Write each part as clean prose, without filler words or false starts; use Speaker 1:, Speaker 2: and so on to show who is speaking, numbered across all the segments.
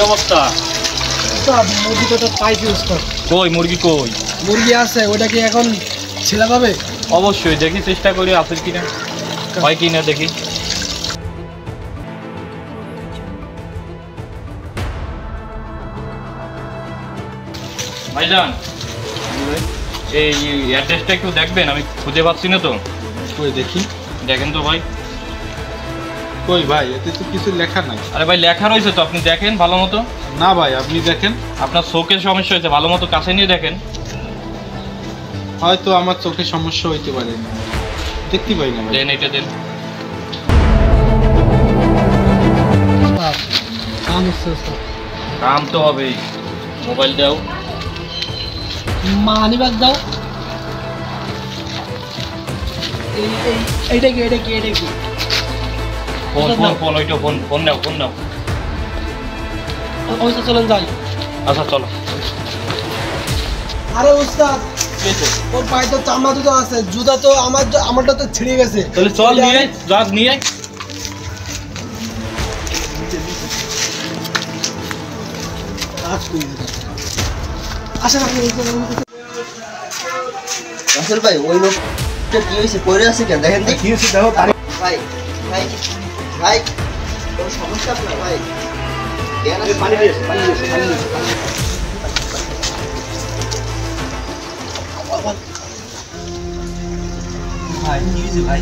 Speaker 1: অবস্থা?
Speaker 2: উস্তাদ মুরগি তো পাইছি উস্তাদ।
Speaker 1: কই মুরগি কই?
Speaker 2: মুরগি আছে, ওটা কি এখন ছেলে যাবে?
Speaker 1: অবশ্যই দেখি, চেষ্টা করি আছে কিনা, হয় কিনা দেখি। ভাইজান এই অ্যাড্রেসটা একটু দেখবেন, আমি খুঁজে পাচ্ছি না তো।
Speaker 3: কই দেখি,
Speaker 1: দেখেন তো ভাই।
Speaker 3: কই ভাই, এতে তো কিছু লেখা নাই।
Speaker 1: আরে ভাই লেখা রয়েছে তো, আপনি দেখেন ভালো মতো।
Speaker 3: না ভাই, আপনি দেখেন।
Speaker 1: আপনার চোখের সমস্যা হয়েছে, ভালো মতো কাছে নিয়ে দেখেন।
Speaker 3: হয়তো আমার চোখে সমস্যা হইতে পারে, দেখতে পাই না ভাই।
Speaker 1: দেন এটা দেন।
Speaker 2: কাম হচ্ছে উস্তাদ।
Speaker 1: কাম তো হবেই। মোবাইল দাও।
Speaker 2: মানি ব্যাগ দাও। এইটা কি?
Speaker 1: ফোন ফোন ফোন ওইটা ফোন ফোন নাও, ফোন নাও।
Speaker 2: ওইটা চলেন যাই।
Speaker 1: আচ্ছা চলো।
Speaker 2: আরে উস্তাদ, ওর পায়ে তো চামড়া জুতো আছে, জুতা তো আমারটা তো ছিঁড়ে গেছে।
Speaker 1: তাহলে চল নিয়ে আয়, জাজ নিয়ে আয়।
Speaker 2: আসেন আপনি।
Speaker 4: রাসেল ভাই, ওই লোকটা কি হয়েছে, পড়ে আছে কেন দেখেন দেখি।
Speaker 2: দেখো
Speaker 4: ভাই ভাই ভাই, কোনো সমস্যা আপনার ভাই? পানি দিয়েছে। ভাই কি হয়েছে ভাই?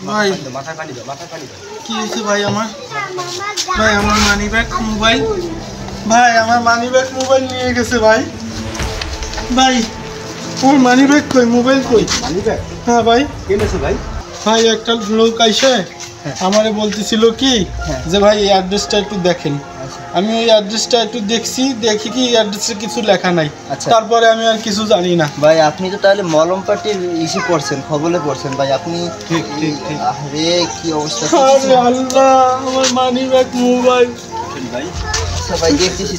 Speaker 3: ভাই
Speaker 4: মাথায় পানি দাও।
Speaker 3: কি হয়েছে ভাই আমার? ভাই আমার মানি ব্যাগ মোবাইল, ভাই আমার মানি ব্যাগ মোবাইল নিয়ে গেছে ভাই। ভাই আমার মানি ব্যাগ কই, মোবাইল কই?
Speaker 4: পানি ব্যাগ
Speaker 3: হ্যাঁ ভাই।
Speaker 4: কে নেছে ভাই?
Speaker 3: ভাই একটা লোক আইসে আমারে বলতেছিল কি যে ভাই এই অ্যাড্রেসটা একটু দেখেন। আমি ওই অ্যাড্রেসটা একটু দেখি কি অ্যাড্রেসে কিছু লেখা নাই।
Speaker 4: আচ্ছা।
Speaker 3: তারপরে আমি আর কিছু জানি না।
Speaker 4: ভাই আপনি তো তাহলে মলম পাটির ইসে পড়ছেন, খবরে পড়ছেন ভাই আপনি।
Speaker 3: ঠিক।
Speaker 4: আরে কি অবস্থা
Speaker 3: আরে আল্লাহ, আমার মানি ব্যাগ মোবাইল।
Speaker 4: ভাই? আচ্ছা ভাই দেখতেছি